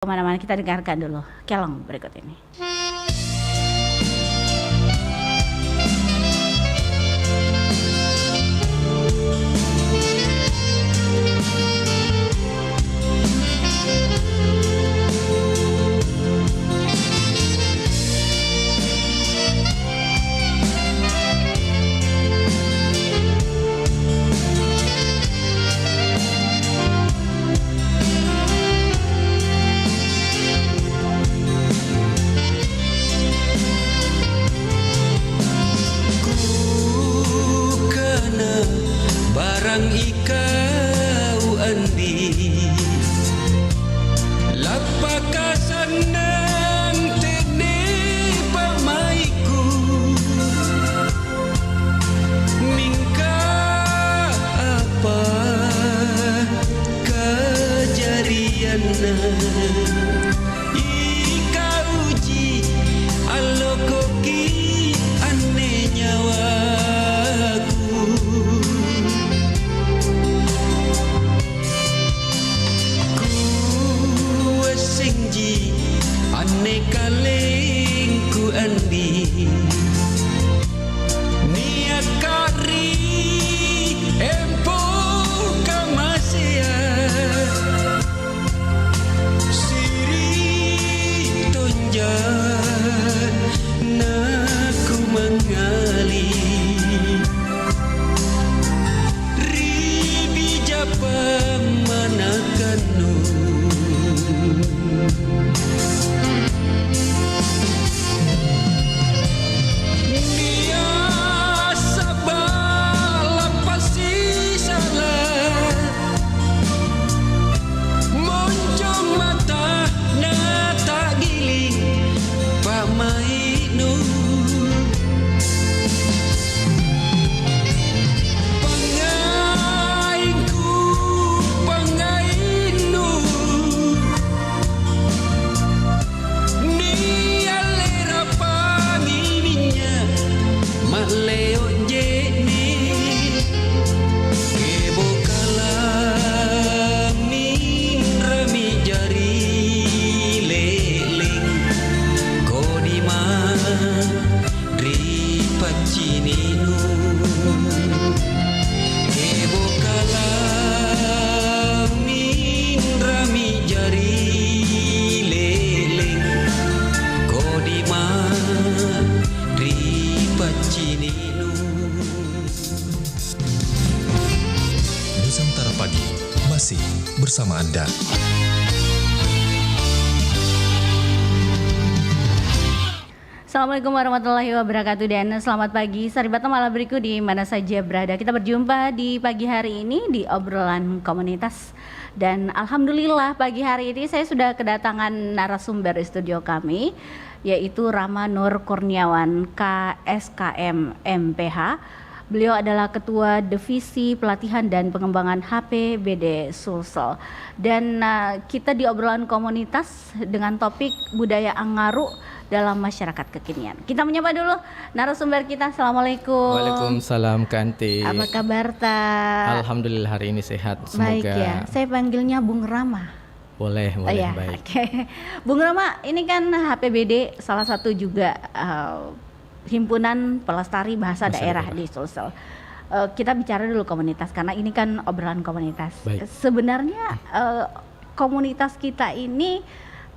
Kemana-mana, kita dengarkan dulu kelong berikut ini. Barang ikau andi lapakasan nang tene pamaiku mingka apa kejarianna ika uji alokoki ane nyawaku ane kalengku andi niat kari empo kamasia siri tonjan naku mengali ribi japa manakanu Nusantara Pagi masih bersama Anda. Assalamualaikum warahmatullahi wabarakatuh dan selamat pagi Saribata malam berikut di mana saja berada. Kita berjumpa di pagi hari ini di obrolan komunitas. Dan alhamdulillah pagi hari ini saya sudah kedatangan narasumber di studio kami, yaitu Rama Nur Kurniawan, KSKM MPH. Beliau adalah Ketua Divisi Pelatihan dan Pengembangan HPBD Sulsel. Dan kita di obrolan komunitas dengan topik budaya Angaru dalam masyarakat kekinian. Kita menyapa dulu narasumber kita. Assalamualaikum. Waalaikumsalam Kak Anti. Apa kabar Tak? Alhamdulillah hari ini sehat. Semoga. Baik ya. Saya panggilnya Bung Rama. Boleh, Ya, baik. Okay. Bung Rama, ini kan HPBD salah satu juga Himpunan Pelestari Bahasa Daerah di Sulsel. Kita bicara dulu komunitas karena ini kan obrolan komunitas. Baik. Sebenarnya komunitas kita ini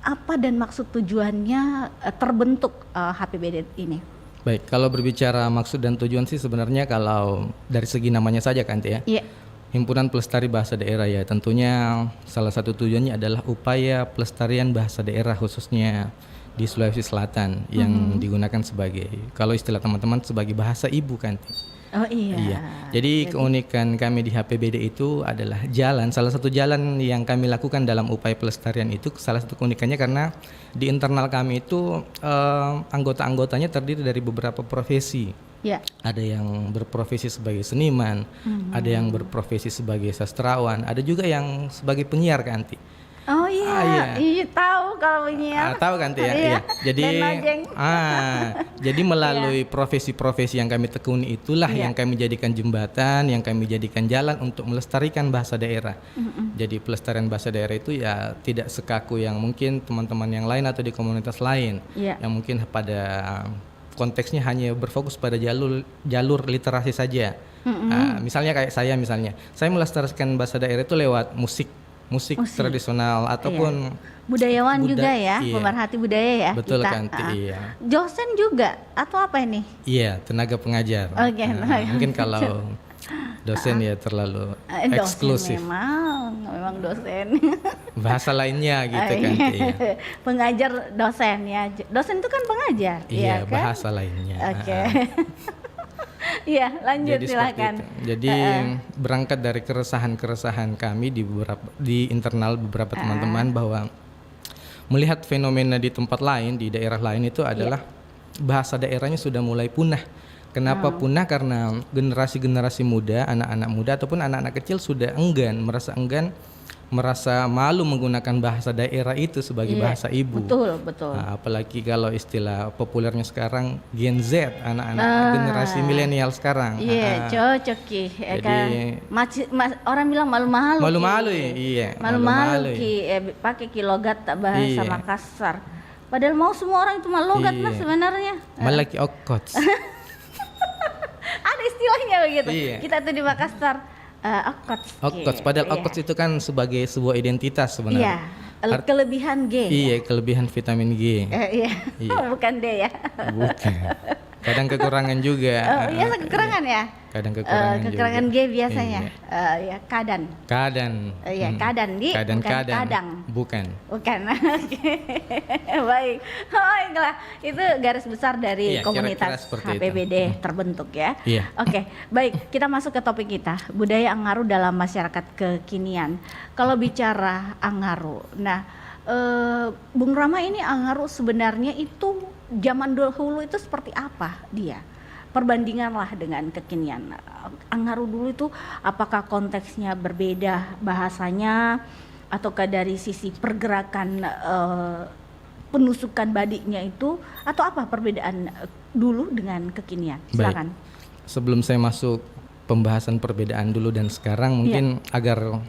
apa dan maksud tujuannya terbentuk HPBD ini? Baik, kalau berbicara maksud dan tujuan sih sebenarnya kalau dari segi namanya saja kan ya. Iya. Himpunan Pelestari Bahasa Daerah ya, tentunya salah satu tujuannya adalah upaya pelestarian bahasa daerah khususnya di Sulawesi Selatan yang digunakan sebagai, kalau istilah teman-teman, sebagai bahasa ibu kan. Oh iya. Jadi keunikan kami di HPBD itu adalah salah satu jalan yang kami lakukan dalam upaya pelestarian itu, salah satu keunikannya karena di internal kami itu anggota-anggotanya terdiri dari beberapa profesi. Ya. Ada yang berprofesi sebagai seniman, ada yang berprofesi sebagai sastrawan, ada juga yang sebagai penyiar kan. Oh iya, iya. iya tahu kalau menyiap. Tahu kan Tia? Iya. Jadi Dan nojeng. jadi melalui profesi-profesi yang kami tekuni itulah Iya. yang kami jadikan jembatan, yang kami jadikan jalan untuk melestarikan bahasa daerah. Jadi pelestarian bahasa daerah itu ya tidak sekaku yang mungkin teman-teman yang lain atau di komunitas lain. Iya. Yang mungkin pada konteksnya hanya berfokus pada jalur literasi saja. Misalnya kayak saya melestarikan bahasa daerah itu lewat musik tradisional ataupun budayawan juga ya, iya. pemerhati budaya ya. Betul kita. kan, iya. Dosen juga atau apa ini? Iya, tenaga pengajar. Oke, Mungkin kalau dosen ya terlalu eksklusif. Dosen memang dosen. Bahasa lainnya gitu kan. Iya. Pengajar dosen ya. Dosen itu kan pengajar, Iya, kan? bahasa lainnya. Oke. Iya, lanjut Jadi seperti silakan. itu. Jadi berangkat dari keresahan-keresahan kami di internal beberapa teman-teman bahwa melihat fenomena di tempat lain, di daerah lain itu adalah bahasa daerahnya sudah mulai punah. Kenapa punah? Karena generasi-generasi muda, anak-anak muda ataupun anak-anak kecil sudah merasa malu menggunakan bahasa daerah itu sebagai bahasa ibu. Betul. Nah, apalagi kalau istilah populernya sekarang Gen Z, anak-anak generasi milenial sekarang. Iya, cocok Ki. Ya kan? Jadi Orang bilang malu-malu. malu-malu Ki. iya. Malu-malu Ki, pakai Ki logat bahasa Iya. Makassar. Padahal mau semua orang itu logat Iya. Mas sebenarnya. Malaki okkots. Ada istilahnya begitu. Iya. Kita tuh di Makassar okkots. Okkots. Padahal okkots itu kan sebagai sebuah identitas sebenarnya. Iya. Kelebihan G. Iya, kelebihan vitamin G. Iya. Iya. Bukan D ya. Bukan. Kadang kekurangan juga. Oh, iya kekurangan ya. Kadang kekurangan juga. Kekurangan G biasanya. Ya kadan. Kadang. Iya, kadan di bukan kadang. Bukan. Bukan. Oke. Baik. Baiklah. Itu garis besar dari Iya, komunitas kira-kira seperti HPBD terbentuk ya. Iya. Oke, baik. Kita masuk ke topik kita, budaya Angaru dalam masyarakat kekinian. Kalau bicara Angaru, nah Bung Rama ini Angaru sebenarnya itu zaman dahulu itu seperti apa dia? Perbandinganlah dengan kekinian. Angaru dulu itu apakah konteksnya berbeda bahasanya ataukah dari sisi pergerakan penusukan badiknya itu atau apa perbedaan dulu dengan kekinian? Silakan. Sebelum saya masuk pembahasan perbedaan dulu dan sekarang mungkin agar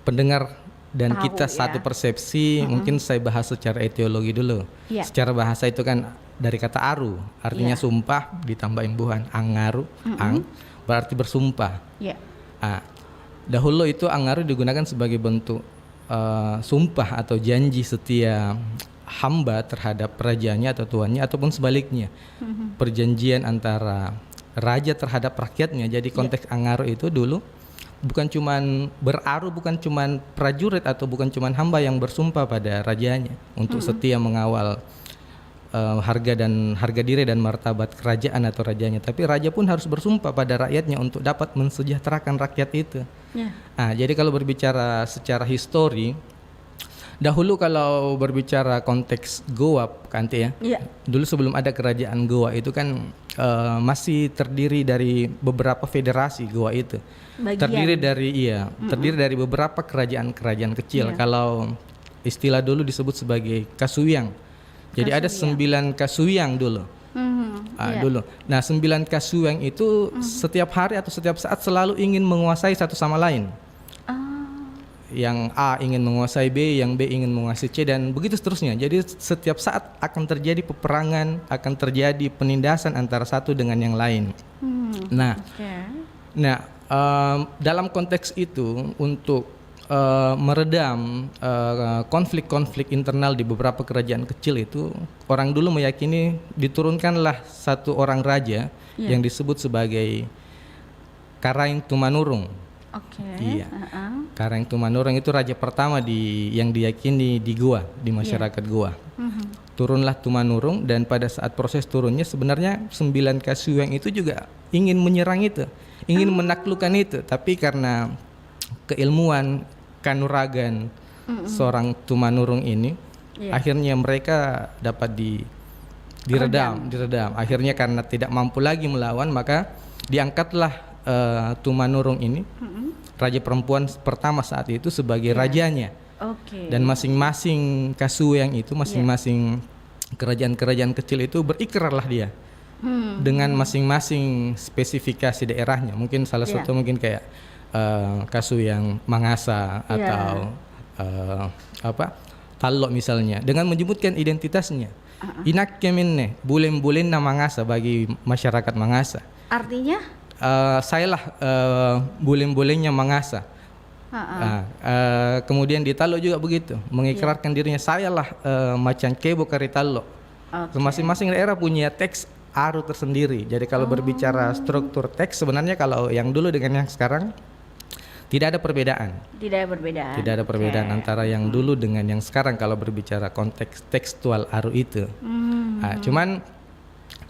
pendengar dan Tahu, kita satu persepsi, mungkin saya bahas secara etiologi dulu. Iya. Secara bahasa itu kan dari kata aru, artinya sumpah ditambah imbuhan. Angaru, ang berarti bersumpah. Iya. Dahulu itu angaru digunakan sebagai bentuk sumpah atau janji setia hamba terhadap rajanya atau tuannya ataupun sebaliknya. Perjanjian antara raja terhadap rakyatnya. Jadi konteks angaru itu dulu bukan cuman beraru, bukan cuman prajurit atau bukan cuman hamba yang bersumpah pada rajanya untuk setia mengawal harga diri dan martabat kerajaan atau rajanya, tapi raja pun harus bersumpah pada rakyatnya untuk dapat mensejahterakan rakyat itu. Jadi kalau berbicara secara histori, dahulu kalau berbicara konteks Goa kan ya, dulu sebelum ada kerajaan Goa itu kan masih terdiri dari beberapa federasi Goa itu. Terdiri dari beberapa kerajaan-kerajaan kecil. Kalau istilah dulu disebut sebagai kasuyang. Jadi ada 9 kasuyang dulu. Dulu. Nah, 9 kasuyang itu setiap hari atau setiap saat selalu ingin menguasai satu sama lain. Yang A ingin menguasai B, yang B ingin menguasai C, dan begitu seterusnya. Jadi setiap saat akan terjadi peperangan, akan terjadi penindasan antara satu dengan yang lain. Dalam konteks itu untuk meredam konflik-konflik internal di beberapa kerajaan kecil itu, orang dulu meyakini diturunkanlah satu orang raja yang disebut sebagai Karaeng Tumanurung. Iya. Karaeng Tumanurung itu raja pertama yang diyakini di Goa, di masyarakat Goa. Turunlah Tumanurung, dan pada saat proses turunnya sebenarnya 9 kasuyang itu juga ingin menyerang itu, ingin menaklukkan itu, tapi karena keilmuan kanuragan seorang Tumanurung ini, akhirnya mereka dapat diredam. Akhirnya karena tidak mampu lagi melawan, maka diangkatlah Tumanurung ini, raja perempuan pertama saat itu, sebagai rajanya. Oke. Dan masing-masing kasuang itu, masing-masing kerajaan-kerajaan kecil itu berikrarlah dia dengan masing-masing spesifikasi daerahnya. Mungkin salah satu mungkin kayak kasuang Mangasa atau Talok misalnya, dengan menyebutkan identitasnya. Inak keminne, bulen-bulen na Mangasa bagi masyarakat Mangasa. Artinya? Sayalah bulen-bulennya Mangasa. Kemudian di Talok juga begitu, mengikrarkan dirinya sayalah macan kebo kari Talok. Masing-masing daerah punya teks Aru tersendiri. Jadi kalau berbicara struktur teks, sebenarnya kalau yang dulu dengan yang sekarang tidak ada perbedaan. Tidak ada perbedaan. Tidak ada perbedaan antara yang dulu dengan yang sekarang kalau berbicara konteks tekstual Aru itu. Cuman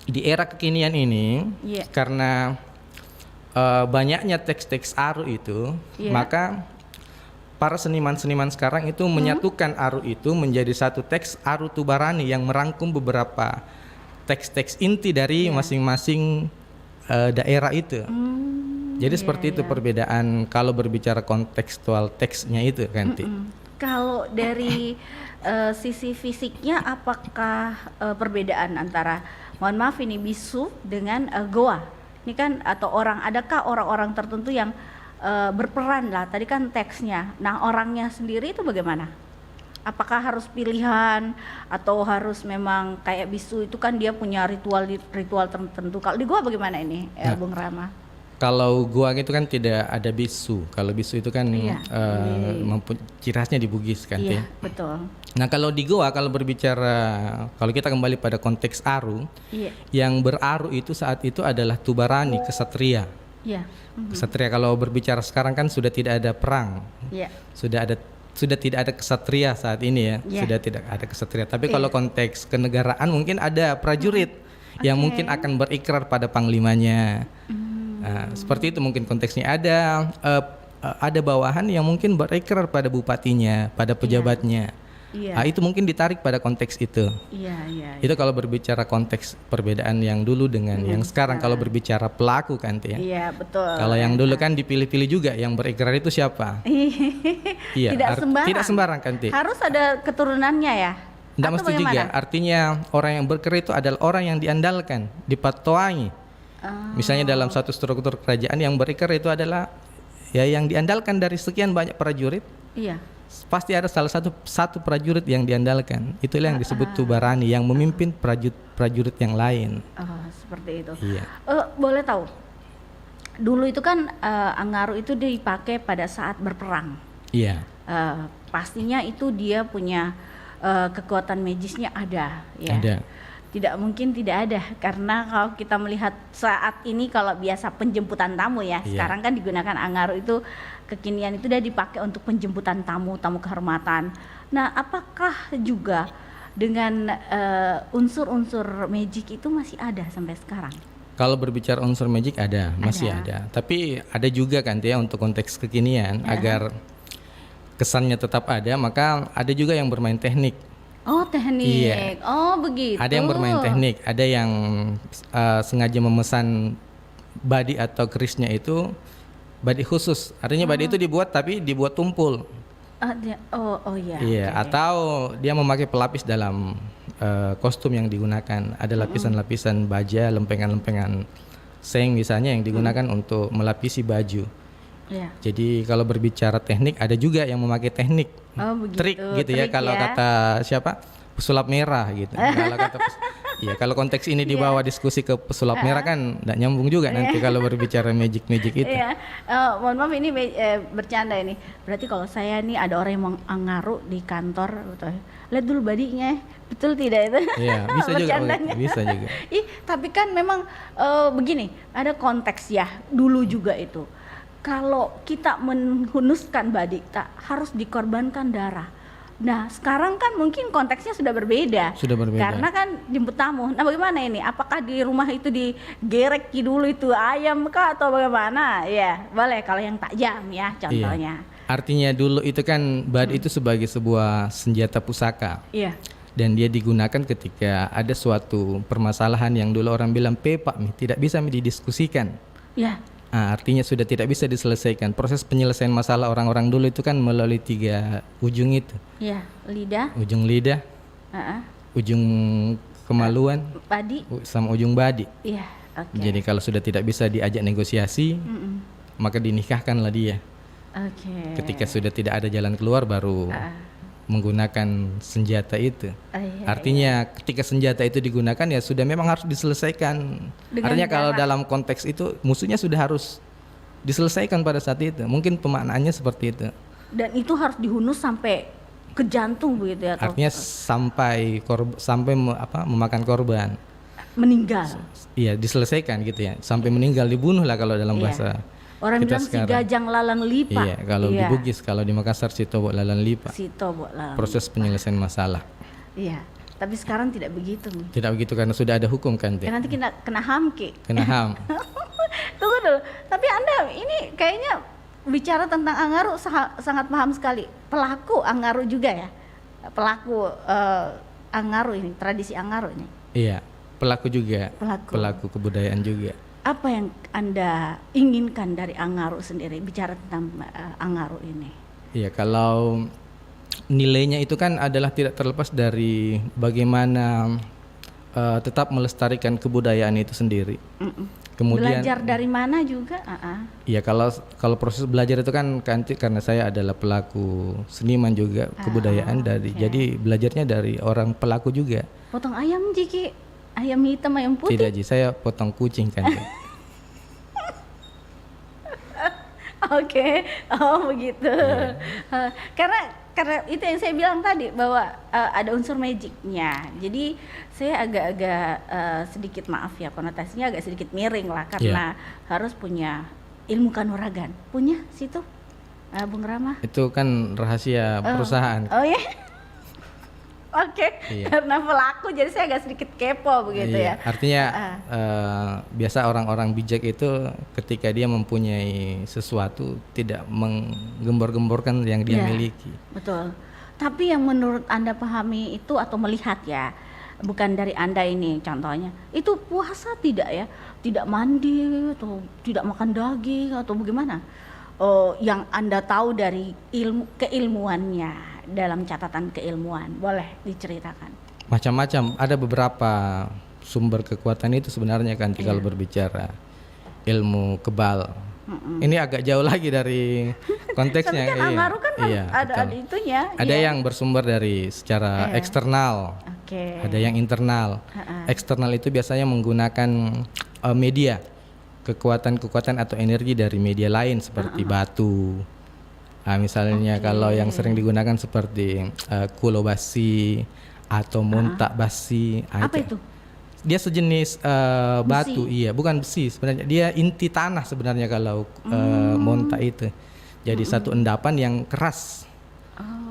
di era kekinian ini karena banyaknya teks-teks Aru itu, maka para seniman-seniman sekarang itu menyatukan Aru itu menjadi satu teks Aru Tubarani yang merangkum beberapa teks-teks inti dari masing-masing daerah itu. Jadi seperti itu perbedaan kalau berbicara kontekstual teksnya itu, Kanti. Kalau dari sisi fisiknya, apakah perbedaan antara, mohon maaf ini, bisu dengan goa? Ini kan atau adakah orang-orang tertentu yang berperan lah? Tadi kan teksnya. Nah, orangnya sendiri itu bagaimana? Apakah harus pilihan atau harus memang kayak bisu itu kan dia punya ritual tertentu? Kalau di goa bagaimana ini, Bung Rama? Kalau gua itu kan tidak ada bisu. Kalau bisu itu kan ciri khasnya di Bugis kan, Iya, betul. Nah, kalau di gua, kalau berbicara, kalau kita kembali pada konteks Aru, yang beraru itu saat itu adalah Tubarani, kesatria. Kesatria, kalau berbicara sekarang kan sudah tidak ada perang. Sudah tidak ada kesatria saat ini ya. Sudah tidak ada kesatria. Tapi kalau konteks kenegaraan mungkin ada prajurit yang mungkin akan berikrar pada panglimanya. Nah, seperti itu mungkin konteksnya. Ada bawahan yang mungkin berikrar pada bupatinya, pada pejabatnya. Itu mungkin ditarik pada konteks itu. Itu kalau berbicara konteks perbedaan yang dulu dengan yang sekarang. Kalau berbicara pelaku kan, ya. Iya, betul. Kalau yang dulu kan dipilih-pilih juga, yang berikrar itu siapa? Tidak sembarang kan, harus ada keturunannya ya. Tidak mesti juga. Artinya orang yang berikrar itu adalah orang yang diandalkan, dipatuai. Misalnya dalam satu struktur kerajaan yang berikrar itu adalah ya yang diandalkan dari sekian banyak prajurit. Pasti ada salah satu prajurit yang diandalkan. Itulah yang disebut Tubarani, yang memimpin prajurit yang lain. Seperti itu. Boleh tahu, dulu itu kan Angaru itu dipakai pada saat berperang. Pastinya itu dia punya kekuatan magisnya ada. Ada. Tidak mungkin tidak ada, karena kalau kita melihat saat ini kalau biasa penjemputan tamu ya, sekarang kan digunakan Angaru itu kekinian itu udah dipakai untuk penjemputan tamu kehormatan. Nah, apakah juga dengan unsur-unsur magic itu masih ada sampai sekarang? Kalau berbicara unsur magic masih ada. Tapi ada juga kan ya untuk konteks kekinian agar kesannya tetap ada, maka ada juga yang bermain teknik. Teknik. Begitu. Ada yang bermain teknik, ada yang sengaja memesan badi atau kerisnya itu badi khusus. Artinya badi itu dibuat tapi dibuat tumpul. Atau dia memakai pelapis dalam kostum yang digunakan. Ada lapisan-lapisan baja, lempengan-lempengan seng misalnya yang digunakan untuk melapisi baju. Jadi kalau berbicara teknik, ada juga yang memakai teknik trik gitu ya. Kalau kata siapa, pesulap merah gitu. Kalau kata kalau konteks ini dibawa diskusi ke pesulap merah kan tidak nyambung juga nanti kalau berbicara magic itu. Mohon maaf ini bercanda ini. Berarti kalau saya nih ada orang yang mengaruh di kantor, betul. Lihat dulu badinya, betul tidak itu? Bisa juga. Bisa juga. Tapi kan memang begini, ada konteks ya dulu juga itu. Kalau kita menghunuskan badik, tak harus dikorbankan darah. Nah, sekarang kan mungkin konteksnya sudah berbeda. Karena kan jemput tamu. Nah, bagaimana ini? Apakah di rumah itu digerek dulu itu ayam kah atau bagaimana? Ya, boleh kalau yang tajam ya contohnya. Artinya dulu itu kan badik itu sebagai sebuah senjata pusaka. Dan dia digunakan ketika ada suatu permasalahan yang dulu orang bilang pepak tidak bisa didiskusikan. Artinya sudah tidak bisa diselesaikan. Proses penyelesaian masalah orang-orang dulu itu kan melalui 3 ujung itu. Ya, lidah, Ujung lidah, ujung kemaluan, padi. sama ujung badi. Iya, oke. Jadi kalau sudah tidak bisa diajak negosiasi, maka dinikahkanlah dia. Oke. Ketika sudah tidak ada jalan keluar baru menggunakan senjata itu. Iya, Artinya ketika senjata itu digunakan ya sudah memang harus diselesaikan. Dengan Artinya kalau darah. dalam konteks itu musuhnya sudah harus diselesaikan pada saat itu. Mungkin pemaknaannya seperti itu. Dan itu harus dihunus sampai ke jantung begitu ya? Atau Artinya sampai memakan korban. meninggal. Iya, diselesaikan gitu ya. Sampai meninggal, dibunuh lah kalau dalam Iya. bahasa Orang kita bilang si sekarang. gajang lalang lipa. Iya, kalau di Bugis, kalau di Makassar si tobok lalan lipa. Si tobok lalang. Proses penyelesaian masalah. Iya. Tapi sekarang tidak begitu nih. Tidak begitu karena sudah ada hukum kan, Teh. Ya, nanti kita kena HAM Ki. Kena HAM. Tunggu dulu. Tapi Anda ini kayaknya bicara tentang Angaru sangat paham sekali. Pelaku Angaru juga ya. Pelaku Angaru ini, tradisi Angaru ini. Iya, pelaku juga. Pelaku. Kebudayaan juga. Apa yang Anda inginkan dari Angaru sendiri bicara tentang Angaru ini? Iya, kalau nilainya itu kan adalah tidak terlepas dari bagaimana tetap melestarikan kebudayaan itu sendiri. Kemudian Belajar dari mana juga? iya, kalau proses belajar itu kan karena saya adalah pelaku seniman juga kebudayaan jadi belajarnya dari orang pelaku juga. Potong ayam Jiki, ayam hitam, ayam putih. Tidak, Ji, saya potong kucing kan. Ji. Oke, oh begitu. Karena itu yang saya bilang tadi bahwa ada unsur magicnya. Jadi saya agak-agak sedikit maaf ya, konotasinya agak sedikit miring lah karena harus punya ilmu kanuragan. Punya situ, Bung Rama? Itu kan rahasia perusahaan. Oh ya. Oke, Iya. karena pelaku jadi saya agak sedikit kepo begitu Iya, ya. artinya biasa orang-orang bijak itu ketika dia mempunyai sesuatu tidak menggembor-gemborkan yang dia Iya. miliki. Betul. Tapi yang menurut Anda pahami itu atau melihat ya, bukan dari Anda ini contohnya, itu puasa tidak ya? Tidak mandi atau tidak makan daging atau bagaimana? Yang Anda tahu dari keilmuannya dalam catatan keilmuan, boleh diceritakan. Macam-macam, ada beberapa sumber kekuatan itu sebenarnya kan kalau berbicara ilmu kebal. Ini agak jauh lagi dari konteksnya. Tapi kan Angaru kan ada betul. itunya. Ada iya. yang bersumber dari secara eksternal, Oke. ada yang internal. Eksternal itu biasanya menggunakan media, kekuatan-kekuatan atau energi dari media lain seperti batu. Misalnya kalau yang sering digunakan seperti kulo basi atau montak basi. Apa itu? Dia sejenis batu, iya, bukan besi sebenarnya. Dia inti tanah sebenarnya kalau montak itu. Jadi satu endapan yang keras,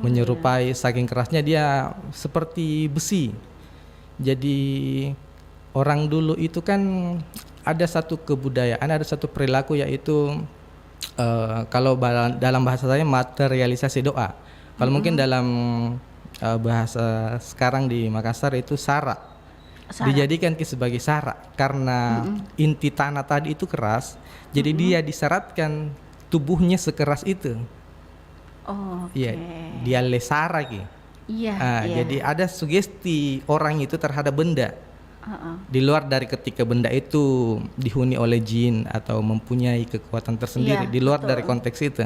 menyerupai saking kerasnya dia seperti besi. Jadi orang dulu itu kan ada satu kebudayaan, ada satu perilaku yaitu kalau dalam bahasa saya materialisasi doa. Kalau mungkin dalam bahasa sekarang di Makassar itu sara. Dijadikan sebagai sara karena inti tanah tadi itu keras. Jadi dia disyaratkan tubuhnya sekeras itu. Oh, Iya, dia lesara ki. Iya, iya. Jadi ada sugesti orang itu terhadap benda. Di luar dari ketika benda itu dihuni oleh jin atau mempunyai kekuatan tersendiri, Iya, di luar betul. dari konteks itu.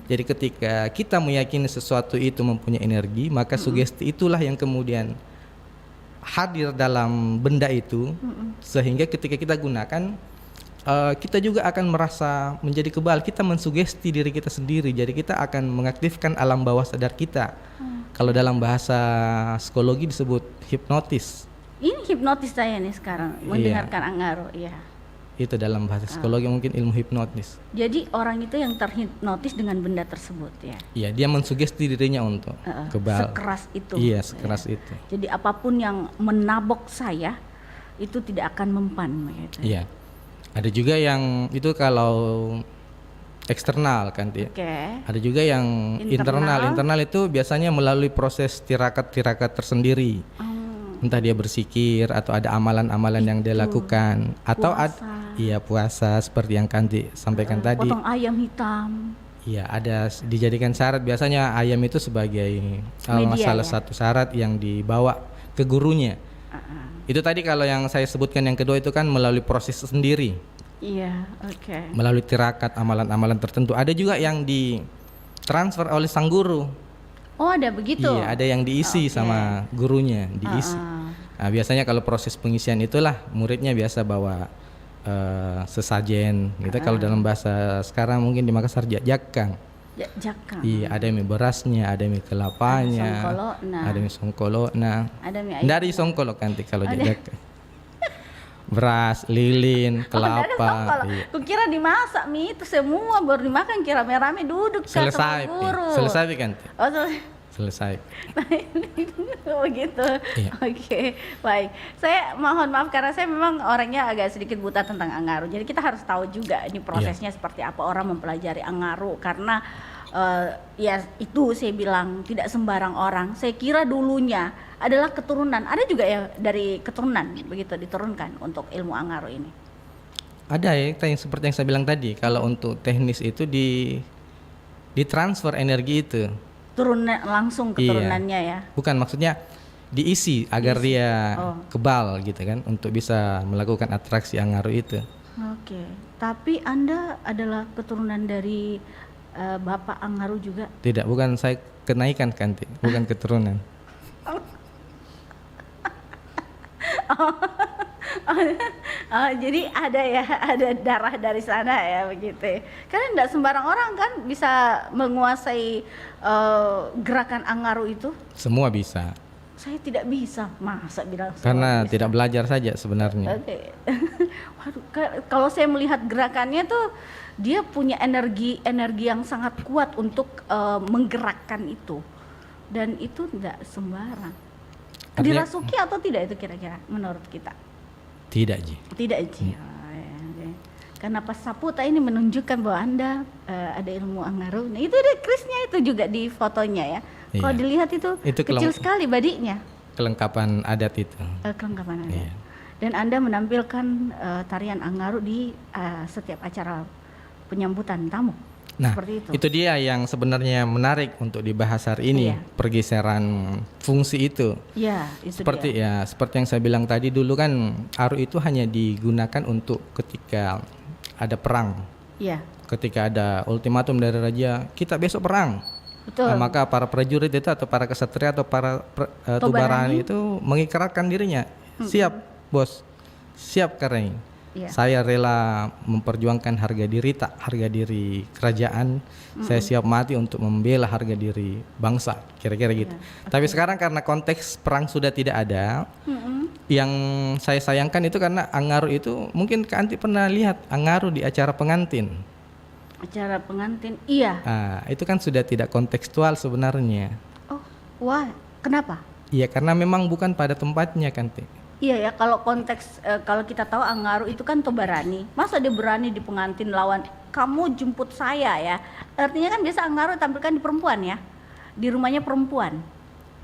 Jadi ketika kita meyakini sesuatu itu mempunyai energi, maka sugesti itulah yang kemudian hadir dalam benda itu, sehingga ketika kita gunakan, kita juga akan merasa menjadi kebal. Kita mensugesti diri kita sendiri, jadi kita akan mengaktifkan alam bawah sadar kita. Kalau dalam bahasa psikologi disebut hipnotis. Ini hipnotis saya nih sekarang mendengarkan Angaru, ya. Itu dalam bahasa psikologi mungkin ilmu hipnotis. Jadi orang itu yang terhipnotis dengan benda tersebut ya. Iya, dia mensugesti dirinya untuk kebal. Sekeras itu. Iya, sekeras itu. Jadi apapun yang menabok saya itu tidak akan mempan gitu. Iya. Ada juga yang itu kalau eksternal kan, Oke. ada juga yang Internal. internal itu biasanya melalui proses tirakat tersendiri. Entah dia bersikir atau ada amalan-amalan yang dia lakukan atau Puasa. Iya, puasa seperti yang Kanti sampaikan tadi. Potong ayam hitam. Iya, ada dijadikan syarat, biasanya ayam itu sebagai Media, salah ya? satu syarat yang dibawa ke gurunya. Itu tadi kalau yang saya sebutkan yang kedua itu kan melalui proses sendiri, Iya, oke. melalui tirakat amalan-amalan tertentu. Ada juga yang ditransfer oleh sang guru. Oh, ada begitu. Iya, ada yang diisi Oke. sama gurunya, diisi. Ah, Nah, biasanya kalau proses pengisian itulah muridnya biasa bawa sesajen gitu. Kalau dalam bahasa sekarang mungkin di Makassar jakang. Jakang. Iya, ada mie berasnya, ada mie kelapanya, songkolokna. ada mie songkolokna. Ada mie Nggak ada songkolok nanti kalau Ada. jakang. Beras, lilin, Oh, nggak ada kelapa. songkol. Iya. Kukira dimasak mie itu semua baru dimakan, kira rame-rame duduk sama Selesai, guru. selesai kan? Oh, selesai. Selesai. Begitu. Iya. Oke, baik. Saya mohon maaf karena saya memang orangnya agak sedikit buta tentang Angaru. Jadi kita harus tahu juga ini prosesnya seperti apa orang mempelajari Angaru, karena ya itu saya bilang tidak sembarang orang. Saya kira dulunya adalah keturunan. Ada juga ya dari keturunan begitu diturunkan untuk ilmu Angaru ini. Ada ya, yang seperti yang saya bilang tadi, kalau untuk teknis itu ditransfer energi itu. Turun langsung keturunannya ya. Bukan, maksudnya diisi agar dia Oh. kebal gitu kan, untuk bisa melakukan atraksi Angaru itu. Oke. Tapi Anda adalah keturunan dari Bapak Angaru juga. Tidak, bukan, saya kenaikan Kanti, bukan keturunan. Oh, jadi ada ya, ada darah dari sana ya begitu. Karena tidak sembarang orang kan bisa menguasai gerakan Angaru itu. Semua bisa, Saya tidak bisa, masa bilang semua karena bisa? tidak belajar saja sebenarnya. Oke. Waduh, kalau saya melihat gerakannya tuh dia punya energi yang sangat kuat untuk menggerakkan itu, dan itu tidak sembarang. Artinya- Dirasuki atau tidak itu kira-kira menurut kita? Tidak, Ji. Tidak, Ci. Oh, ya, oke. Karena pas Saputra ini menunjukkan bahwa Anda ada ilmu Angaru. Nah, itu ada krisnya itu juga di fotonya ya. Kalau Iya. dilihat itu kecil sekali badinya. Kelengkapan adat itu. Kelengkapan Anda. Iya. Dan Anda menampilkan tarian Angaru di setiap acara penyambutan tamu. Nah, Seperti itu. itu dia yang sebenarnya menarik untuk dibahas hari ini, Iya. pergeseran fungsi itu. Ya, itu Seperti dia. seperti yang saya bilang tadi, dulu kan Aru itu hanya digunakan untuk ketika ada perang. Ya, Ketika ada ultimatum dari raja, kita besok perang. betul. Nah, maka para prajurit itu atau para kesatria atau para tubarani itu mengikrarkan dirinya, siap bos, siap Kareng. Iya. Saya rela memperjuangkan harga diri kerajaan. Saya siap mati untuk membela harga diri bangsa, kira-kira gitu. Tapi sekarang karena konteks perang sudah tidak ada, yang saya sayangkan itu karena Angaru itu, mungkin Kak Anti pernah lihat Angaru di acara pengantin. Acara pengantin. Iya. Nah, itu kan sudah tidak kontekstual sebenarnya. Oh, wah, kenapa? Iya, karena memang bukan pada tempatnya kan, Ti. Iya ya, kalau konteks kalau kita tahu Angaru itu kan Tobarani. Masa dia berani di pengantin lawan kamu jemput saya ya. Artinya kan biasa Angaru tampilkan di perempuan ya. Di rumahnya perempuan.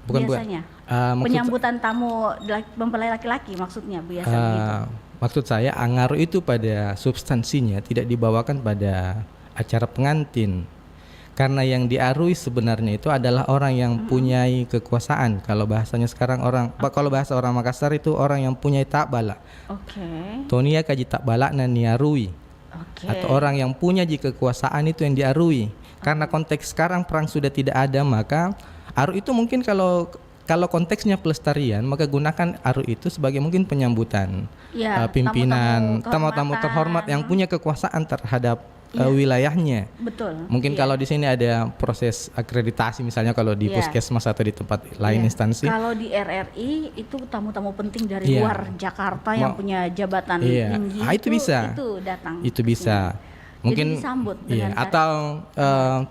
Bukan, biasanya. maksud- Penyambutan tamu mempelai laki-laki maksudnya biasa begitu. Maksud saya Angaru itu pada substansinya tidak dibawakan pada acara pengantin. Karena yang diarui sebenarnya itu adalah orang yang punyai kekuasaan. Kalau bahasanya sekarang kalau bahasa orang Makassar itu orang yang punyai takbala. Oke. Tonia kaji takbala na niarui. Oke. Atau orang yang punya kekuasaan itu yang diarui. Karena konteks sekarang perang sudah tidak ada, maka aru itu mungkin kalau konteksnya pelestarian, maka gunakan aru itu sebagai mungkin penyambutan Ya, pimpinan, tamu-tamu tamu-tamu terhormat yang kehormatan. punya kekuasaan terhadap wilayahnya. Betul. Mungkin Iya. kalau di sini ada proses akreditasi, misalnya kalau di Iya. puskesmas atau di tempat lain Iya. instansi. Kalau di RRI itu tamu-tamu penting dari Iya. luar Jakarta yang punya jabatan Iya. tinggi Ah, itu bisa. itu datang. Itu bisa. Mungkin Jadi disambut iya, dengan atau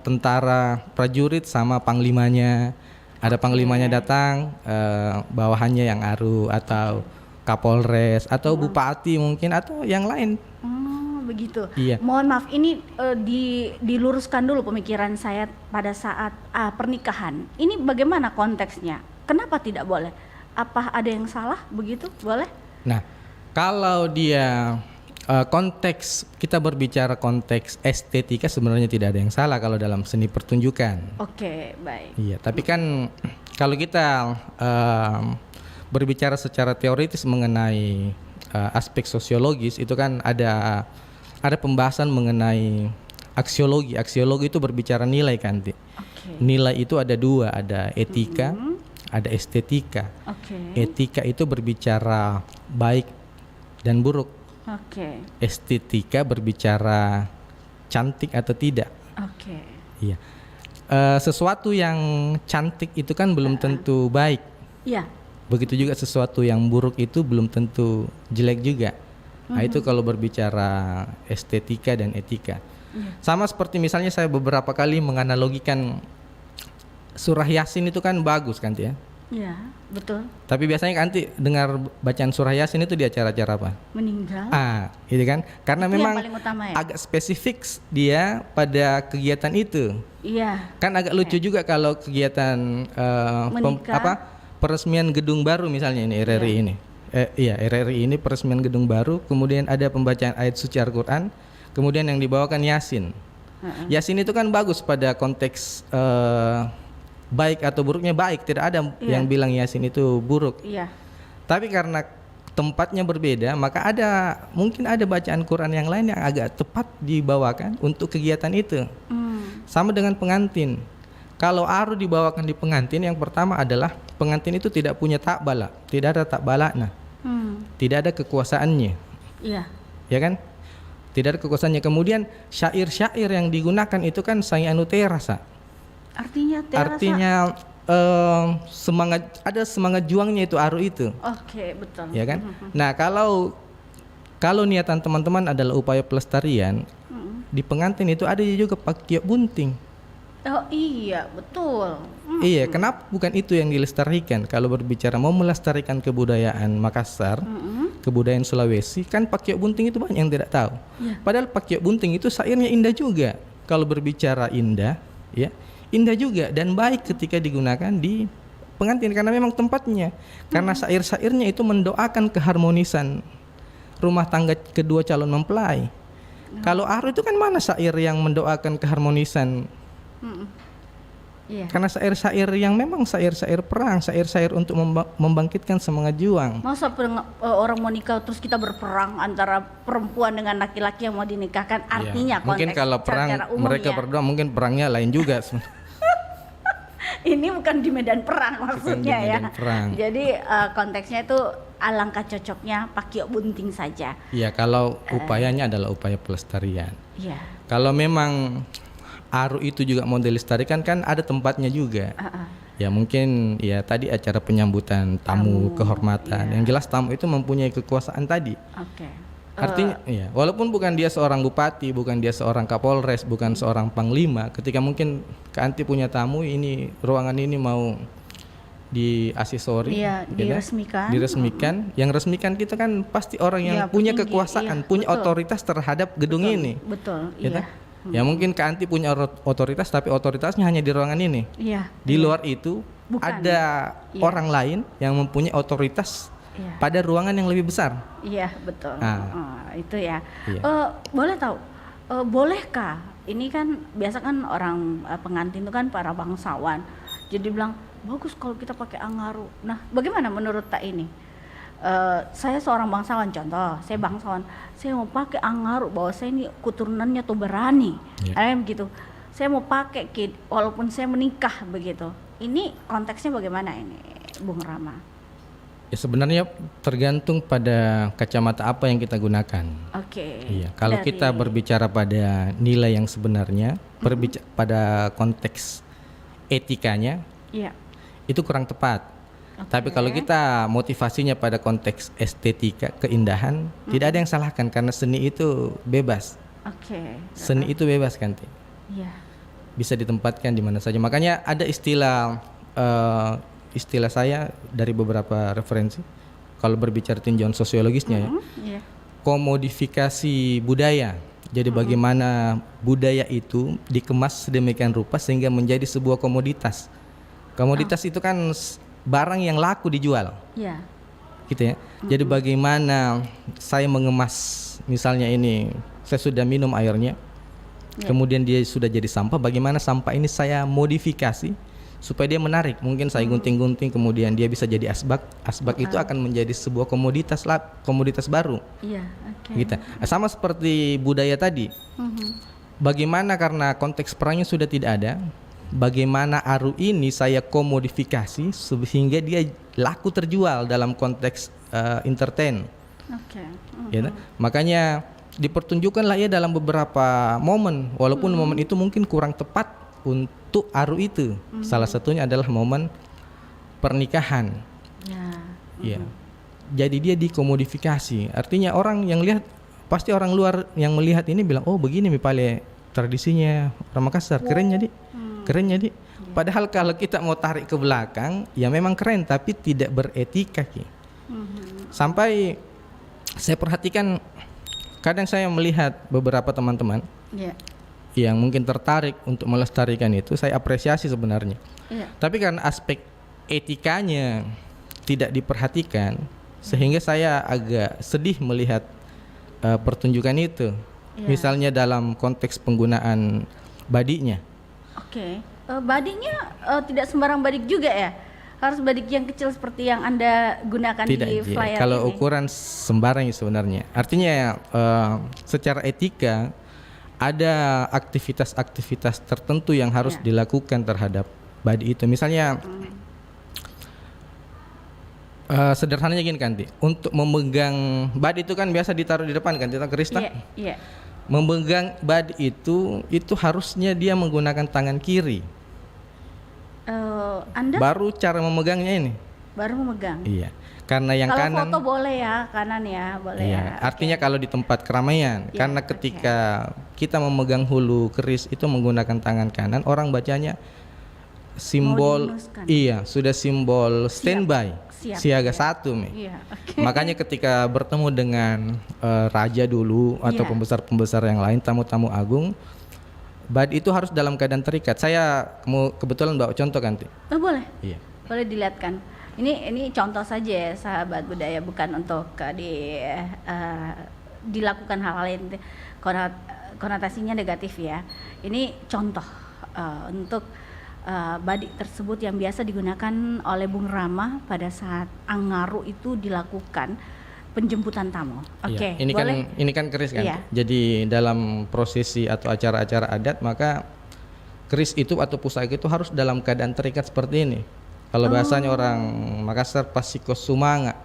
tentara prajurit sama panglimanya. Ada panglimanya datang, bawahannya yang aru atau kapolres atau bupati mungkin atau yang lain. Begitu. Iya. Mohon maaf ini diluruskan dulu pemikiran saya pada saat pernikahan. Ini bagaimana konteksnya? Kenapa tidak boleh? Apa ada yang salah begitu? Boleh? Nah, kalau dia konteks kita berbicara konteks estetika sebenarnya tidak ada yang salah kalau dalam seni pertunjukan. Oke, baik. Iya, tapi kan kalau kita berbicara secara teoritis mengenai aspek sosiologis itu kan ada pembahasan mengenai aksiologi. Aksiologi itu berbicara nilai kan, Ti. Oke. Nilai itu ada dua, ada etika, ada estetika. Oke. Etika itu berbicara baik dan buruk. Oke. Estetika berbicara cantik atau tidak. Oke. Iya. Sesuatu yang cantik itu kan belum tentu baik. Iya. Begitu juga sesuatu yang buruk itu belum tentu jelek juga. Nah, itu kalau berbicara estetika dan etika. Sama seperti misalnya saya beberapa kali menganalogikan surah Yasin itu kan bagus kan, ya. Iya, betul. Tapi biasanya kan nanti dengar bacaan surah Yasin itu di acara-acara apa? Meninggal. Gitu kan? Karena Itu yang memang paling utama ya? agak spesifik dia pada kegiatan itu. Iya. Kan agak lucu juga kalau kegiatan Menikah. peresmian gedung baru misalnya ini RRI ini. RRI ini peresmian gedung baru, kemudian ada pembacaan ayat suci Al-Qur'an, kemudian yang dibawakan Yasin. Yasin itu kan bagus pada konteks baik atau buruknya baik, tidak ada yang bilang Yasin itu buruk. Iya. Tapi karena tempatnya berbeda, maka mungkin ada bacaan Quran yang lain yang agak tepat dibawakan untuk kegiatan itu. Sama dengan pengantin. Kalau aru dibawakan di pengantin, yang pertama adalah pengantin itu tidak punya takbala, tidak ada takbalana, tidak ada kekuasaannya. Iya. Ya kan? Tidak ada kekuasaannya. Kemudian syair-syair yang digunakan itu kan sayanu terasa. Artinya terasa. Artinya semangat juangnya itu aru itu. Oke, betul. Ya kan? Nah, kalau niatan teman-teman adalah upaya pelestarian, di pengantin itu ada juga pakiok bunting. Oh iya, betul. Iya, kenapa bukan itu yang dilestarikan? Kalau berbicara mau melestarikan kebudayaan Makassar, kebudayaan Sulawesi, kan pakiok bunting itu banyak yang tidak tahu. Padahal pakiok bunting itu syairnya indah juga. Kalau berbicara indah, ya, indah juga dan baik ketika digunakan di pengantin karena memang tempatnya. Karena syair-syairnya itu mendoakan keharmonisan rumah tangga kedua calon mempelai. Kalau aru itu kan mana syair yang mendoakan keharmonisan? Iya. Karena syair-syair yang memang syair-syair perang, syair-syair untuk membangkitkan semangat juang. Masa orang mau nikah terus kita berperang antara perempuan dengan laki-laki yang mau dinikahkan, artinya mungkin konteks kalau perang secara umum mereka ya. berdua mungkin perangnya lain juga. Ini bukan di medan perang maksudnya di medan ya. perang. Jadi konteksnya itu alangkah cocoknya pakiok bunting saja. Iya, kalau upayanya adalah upaya pelestarian. Iya. Kalau memang aru itu juga mau dilestarikan kan ada tempatnya juga. Ya mungkin ya tadi acara penyambutan tamu kehormatan. Yang jelas tamu itu mempunyai kekuasaan tadi. Oke. Artinya ya, walaupun bukan dia seorang bupati, bukan dia seorang kapolres, bukan seorang panglima, ketika mungkin Kak Anti punya tamu ini, ruangan ini mau diaksesori, Iya, diresmikan. diresmikan. Yang resmikan kita kan pasti orang yang Iya, punya petinggi, kekuasaan, iya, punya betul. otoritas terhadap gedung ini. Betul, Ya iya. kan? Ya mungkin Kak Anti punya otoritas, tapi otoritasnya hanya di ruangan ini. Iya. Di luar itu Bukan. ada Iya. orang lain yang mempunyai otoritas Iya. pada ruangan yang lebih besar. Iya, betul. Itu ya. Iya. Boleh tahu, bolehkah? Ini kan biasa kan orang pengantin itu kan para bangsawan. Jadi bilang bagus kalau kita pakai angaru. Nah, bagaimana menurut Tak ini? Saya seorang bangsawan, contoh, saya bangsawan, saya mau pakai angaru bahwa saya ini keturunannya tuh berani, begitu. Saya mau pakai walaupun saya menikah begitu. Ini konteksnya bagaimana ini, Bung Rama? Ya sebenarnya tergantung pada kacamata apa yang kita gunakan. Oke. Iya, kalau kita berbicara pada nilai yang sebenarnya, pada konteks etikanya, iya, itu kurang tepat. Tapi kalau kita motivasinya pada konteks estetika, keindahan, tidak ada yang salahkan karena seni itu bebas. Oke. Seni itu bebas kan, Ti? Iya. Bisa ditempatkan di mana saja. Makanya ada istilah saya dari beberapa referensi. Kalau berbicara tinjauan sosiologisnya ya, Iya. komodifikasi budaya. Jadi bagaimana budaya itu dikemas sedemikian rupa sehingga menjadi sebuah komoditas. Komoditas itu kan barang yang laku dijual. Iya. gitu ya. Jadi bagaimana saya mengemas, misalnya ini saya sudah minum airnya, kemudian dia sudah jadi sampah, bagaimana sampah ini saya modifikasi supaya dia menarik. Mungkin saya gunting-gunting, kemudian dia bisa jadi asbak. Asbak itu akan menjadi sebuah komoditas baru. Iya, oke. Gitu. Sama seperti budaya tadi. Bagaimana karena konteks perangnya sudah tidak ada, bagaimana aru ini saya komodifikasi sehingga dia laku terjual dalam konteks entertain. Oke. Ya, makanya dipertunjukkanlah ya dalam beberapa momen, walaupun momen itu mungkin kurang tepat untuk aru itu. Salah satunya adalah momen pernikahan. Ya. Jadi dia dikomodifikasi. Artinya orang yang lihat, pasti orang luar yang melihat ini bilang, oh begini misalnya tradisinya orang Makassar, keren jadi. Keren jadi. Padahal kalau kita mau tarik ke belakang, ya memang keren tapi tidak beretika. Sampai saya perhatikan, kadang saya melihat beberapa teman-teman yang mungkin tertarik untuk melestarikan itu, saya apresiasi sebenarnya. Tapi karena aspek etikanya tidak diperhatikan, sehingga saya agak sedih melihat pertunjukan itu. Misalnya dalam konteks penggunaan badiknya. Oke. Badiknya tidak sembarang badik juga ya? Harus badik yang kecil seperti yang Anda gunakan Tidak, di flyer kalau ini? ukuran sembarang sebenarnya. Artinya secara etika ada aktivitas-aktivitas tertentu yang harus dilakukan terhadap badik itu. Misalnya sederhananya gini kan, untuk memegang badik itu kan biasa ditaruh di depan kan, kita Krista. Iya. Memegang badik itu harusnya dia menggunakan tangan kiri. Anda Baru cara memegangnya ini. baru memegang. Iya. Karena yang Kalau kanan. foto boleh ya, kanan ya, boleh Iya, ya. artinya kalau di tempat keramaian, karena ketika kita memegang hulu keris itu menggunakan tangan kanan, orang bacanya simbol, diunuskan. sudah simbol standby, Siap. siaga satu, Mi. Iya, oke. Makanya ketika bertemu dengan raja dulu atau pembesar-pembesar yang lain, tamu-tamu agung, bad itu harus dalam keadaan terikat. Saya kebetulan bawa contoh kan, Ti. Oh, boleh. Iya. Boleh dilihatkan. Ini contoh saja ya, sahabat budaya, bukan untuk dilakukan hal-hal yang konotasinya negatif ya. Ini contoh untuk badik tersebut yang biasa digunakan oleh Bung Rama pada saat Angaru itu dilakukan penjemputan tamu. Oke, Ini boleh? ini kan keris kan. Iya. Jadi dalam prosesi atau acara-acara adat, maka keris itu atau pusaka itu harus dalam keadaan terikat seperti ini. Kalau bahasanya orang Makassar pasikos sumanga.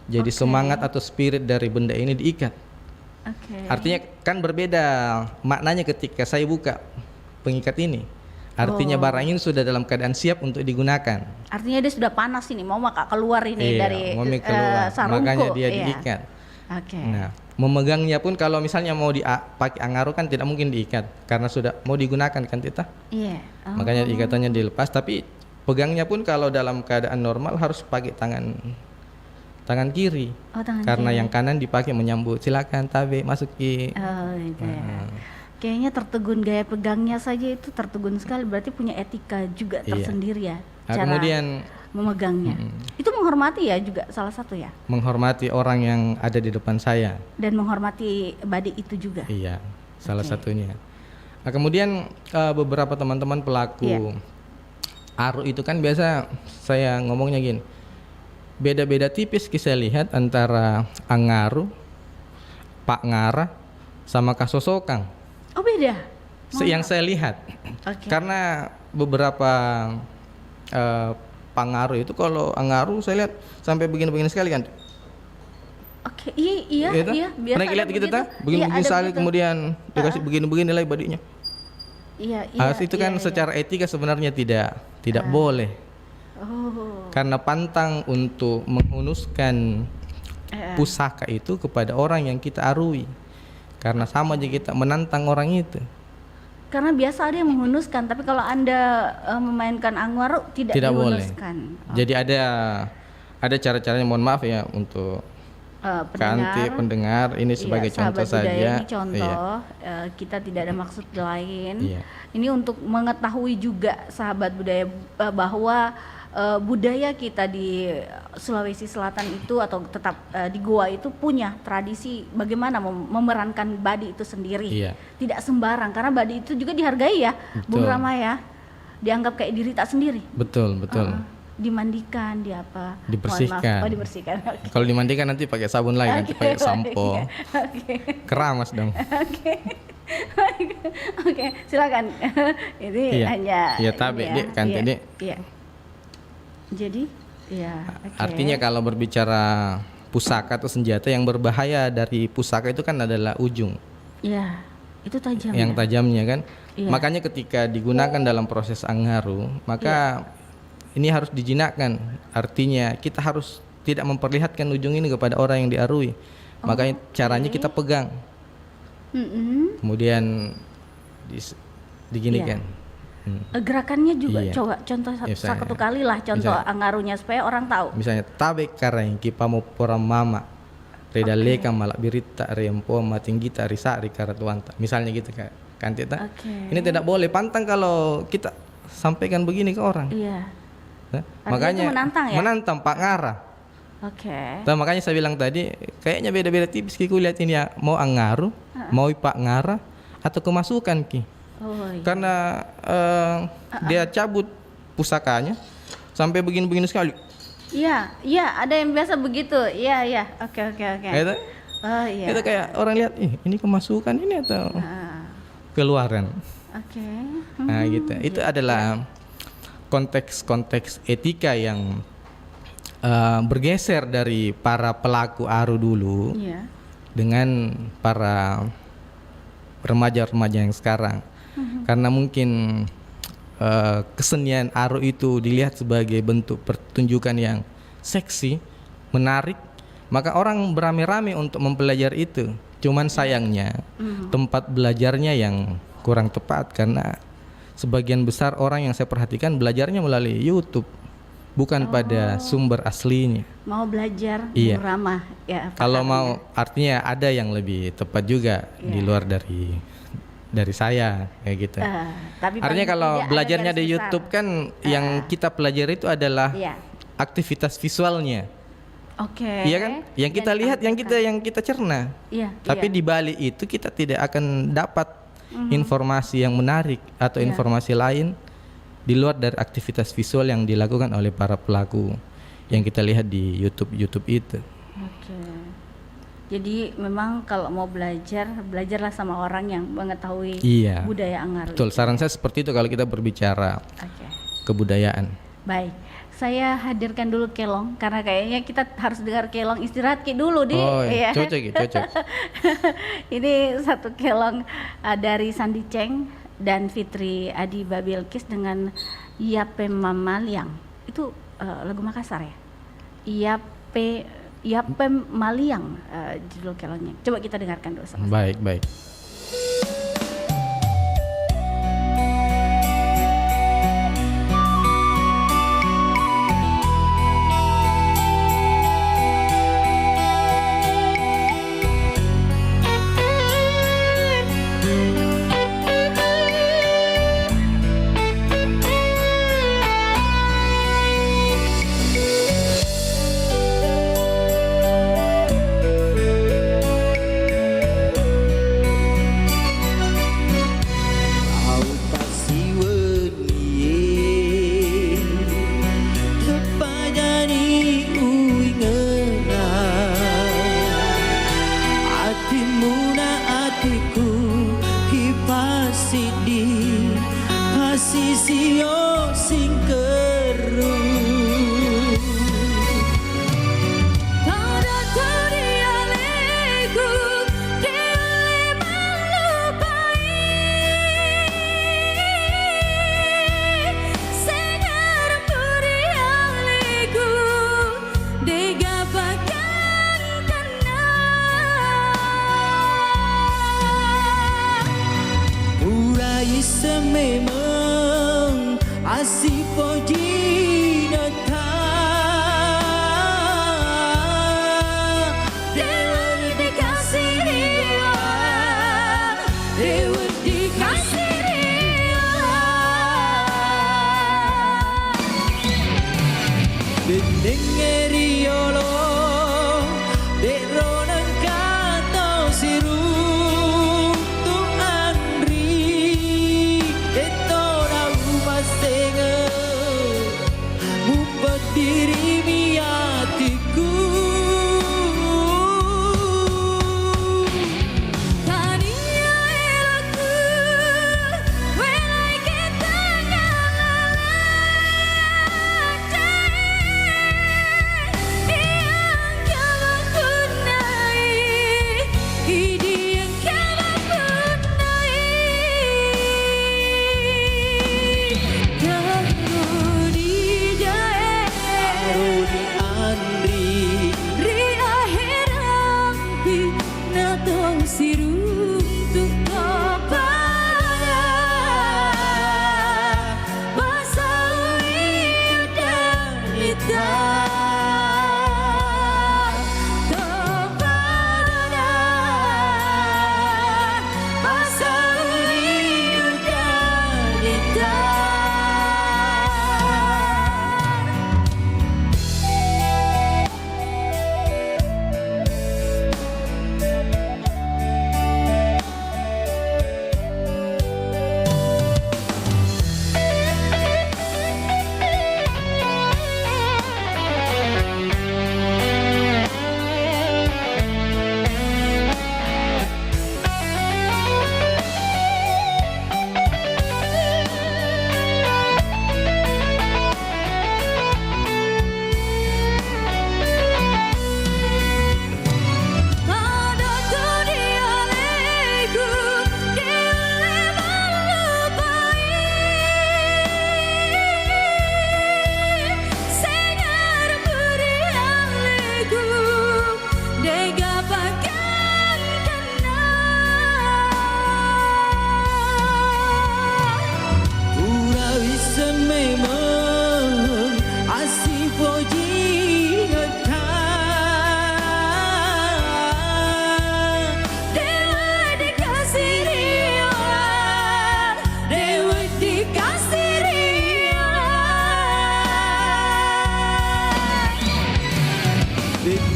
Jadi semangat atau spirit dari benda ini diikat. Artinya kan berbeda maknanya ketika saya buka pengikat ini. Artinya barang ini sudah dalam keadaan siap untuk digunakan. Artinya dia sudah panas ini, mau maka keluar ini dari mau keluar. sarungku. Makanya dia diikat. Nah, memegangnya pun kalau misalnya mau dipakai Angaru kan tidak mungkin diikat karena sudah mau digunakan kan Tita. Makanya ikatannya dilepas, tapi pegangnya pun kalau dalam keadaan normal harus pakai tangan kiri. Karena yang kanan dipakai menyambut, silakan tabe masuki. Kayaknya tertegun gaya pegangnya saja itu tertegun sekali, berarti punya etika juga tersendiri ya. Cara kemudian memegangnya. Itu menghormati ya juga salah satu ya. Menghormati orang yang ada di depan saya. Dan menghormati badik itu juga. Iya, salah satunya. Nah, kemudian beberapa teman-teman pelaku aru itu kan biasa saya ngomongnya gini. Beda-beda tipis saya lihat antara Angaru, Pak Ngara sama Kasosokang. Oh, beda. Yang saya lihat. Karena beberapa Pangaru itu, kalau Angaru saya lihat sampai begini-begini sekali kan. Iya, biasa. Pernah lihat gitu ta? Begini-begini sekali kemudian dikasih begini-begini lah badinya. Itu kan secara etika sebenarnya tidak boleh. Karena pantang untuk menghunuskan pusaka itu kepada orang yang kita arui. Karena sama aja kita menantang orang itu. Karena biasa ada yang menghunuskan, tapi kalau Anda memainkan Angaru tidak dihunuskan. Boleh. Jadi ada cara-caranya, mohon maaf ya untuk pendengar ini sebagai contoh saja. Ini contoh, kita tidak ada maksud lain. Ini untuk mengetahui juga sahabat budaya bahwa budaya kita di Sulawesi Selatan itu atau tetap di Goa itu punya tradisi bagaimana memerankan Badi itu sendiri. Iya. Tidak sembarang karena Badi itu juga dihargai ya, Bung Betul. Rama ya. Dianggap kayak diri tak sendiri. Betul. Dimandikan, di apa? Dibersihkan. Mohon maaf. Oh, dibersihkan. Oke. Kalau dimandikan nanti pakai sabun lagi, nanti pakai Oke, sampo. Oke. Keramas dong. Oke, silakan. Ini Iya. hanya Iya, tabe, ini ya. Dek, kan, Iya, Dek. Iya. Jadi, ya. Oke. Artinya kalau berbicara pusaka atau senjata yang berbahaya dari pusaka itu kan adalah ujung Ya, itu tajam. yang ya? tajamnya kan. Iya. Makanya ketika digunakan dalam proses angharu, maka ini harus dijinakkan. Artinya kita harus tidak memperlihatkan ujung ini kepada orang yang diarui. Makanya caranya kita pegang, Mm-mm. kemudian diginikan. Gerakannya juga Iya. coba contoh Ya, misalnya. satu kali lah contoh angarunya supaya orang tahu. Misalnya tabe kareng kipamo pora mama reda leka malak birita rempo matinggita risari karatuanta. Misalnya gitu kan Tita. Oke. Ini tidak boleh pantang kalau kita sampaikan begini ke orang. Iya. Nah, Artinya makanya itu menantang ya? menantang Pak Ngara. Oke. Nah, makanya saya bilang tadi kayaknya beda-beda tipis Ki kulihat ini ya, mau Anggaru, mau Pak Ngara atau kemasukan Ki. Oh, iya. Karena dia cabut pusakanya sampai begini-begini sekali. Iya, iya, ada yang biasa begitu. Iya, iya. Oke. Itu, Oh, iya. itu kayak orang lihat, ini kemasukan ini atau Ah, keluaran. Oke. Nah, gitu. Itu adalah konteks-konteks etika yang bergeser dari para pelaku aru dulu Iya. dengan para remaja-remaja yang sekarang. Karena mungkin kesenian aru itu dilihat sebagai bentuk pertunjukan yang seksi, menarik, maka orang beramai-ramai untuk mempelajari itu. Cuman sayangnya tempat belajarnya yang kurang tepat karena sebagian besar orang yang saya perhatikan belajarnya melalui YouTube, bukan pada sumber aslinya. Mau belajar Iya. ramah ya. Kalau pahamnya. mau artinya ada yang lebih tepat juga di luar dari saya kayak gitu. Tapi Artinya paling kalau tidak ada belajarnya garis di besar. YouTube kan yang kita pelajari itu adalah Iya. aktivitas visualnya. Oke. Iya kan? Yang kita Dan lihat, yang kita cerna. Iya. Tapi iya. di balik itu kita tidak akan dapat informasi yang menarik atau Iya. informasi lain di luar dari aktivitas visual yang dilakukan oleh para pelaku yang kita lihat di YouTube itu. Oke. Jadi memang kalau mau belajar, belajarlah sama orang yang mengetahui Iya. budaya Angaru. Betul, saran saya seperti itu kalau kita berbicara Oke. kebudayaan. Baik. Saya hadirkan dulu Kelong karena kayaknya kita harus dengar Kelong istirahat Ki dulu di. Oh, Iya. cocok gitu, cocok. Ini satu Kelong dari Sandi Ceng dan Fitri Adi Babilkis dengan Yape Mamaliang. Itu lagu Makassar ya? Yape Maliang judul Kelongnya. Coba kita dengarkan dulu sama-sama. Baik. Au pasiwenien tepadani uingena atimu na atiku hipasidi pasisio singkeru Pada terialeku Dewi melupai Segar terialeku Digapakan kena Urai sememang asipo jinata Dewan dikasih dia Dewan dikasih dia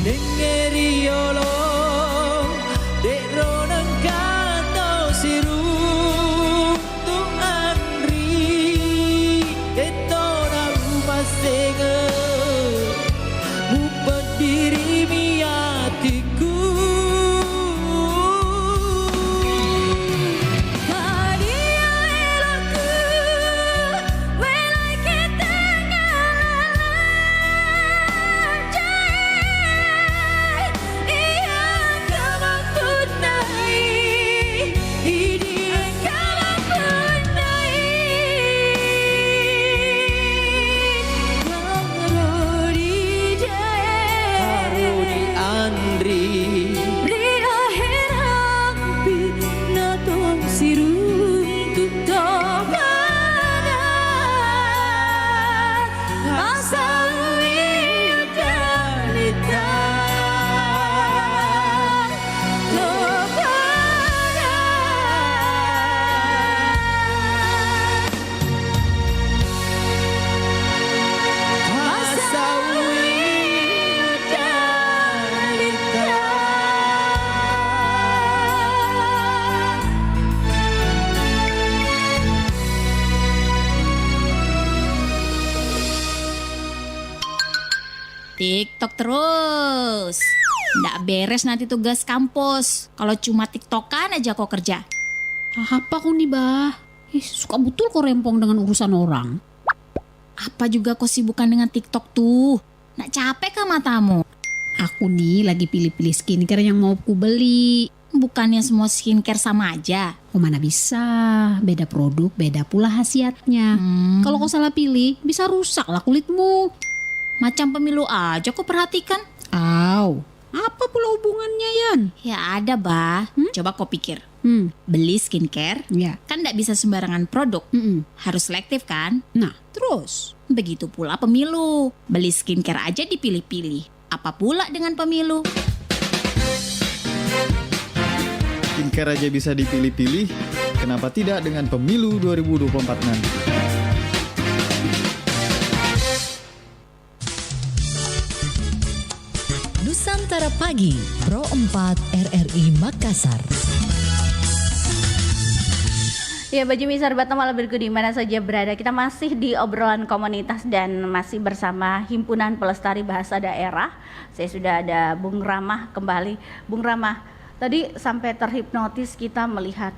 Nengeriolo dek ronang kato siru tu andri etona upasega mupediri miatiku TikTok terus. Nggak beres nanti tugas kampus. Kalau cuma TikTokan aja kok kerja. Apa kau nih bah? Suka betul kau rempong dengan urusan orang. Apa juga kau sibukan dengan TikTok tuh? Nggak capek kah matamu? Aku nih lagi pilih-pilih skincare yang mau ku beli. Bukannya semua skincare sama aja? Oh mana bisa, beda produk, beda pula khasiatnya. Kalau kau salah pilih, bisa rusak lah kulitmu. Macam pemilu aja kau perhatikan. Aw, apa pula hubungannya Yan? Ya ada bah. Coba kau pikir. Beli skincare, Ya. kan nggak bisa sembarangan produk. Harus selektif kan? Nah, terus? Begitu pula pemilu. Beli skincare aja dipilih-pilih. Apa pula dengan pemilu? Skincare aja bisa dipilih-pilih, kenapa tidak dengan pemilu 2024 nanti? Nusantara Pagi, Pro 4 RRI Makassar. Ya, Baju Misar Batam malam berikut di mana saja berada. Kita masih di obrolan komunitas dan masih bersama Himpunan Pelestari Bahasa Daerah. Saya sudah ada Bung Ramah kembali. Bung Ramah, tadi sampai terhipnotis kita melihat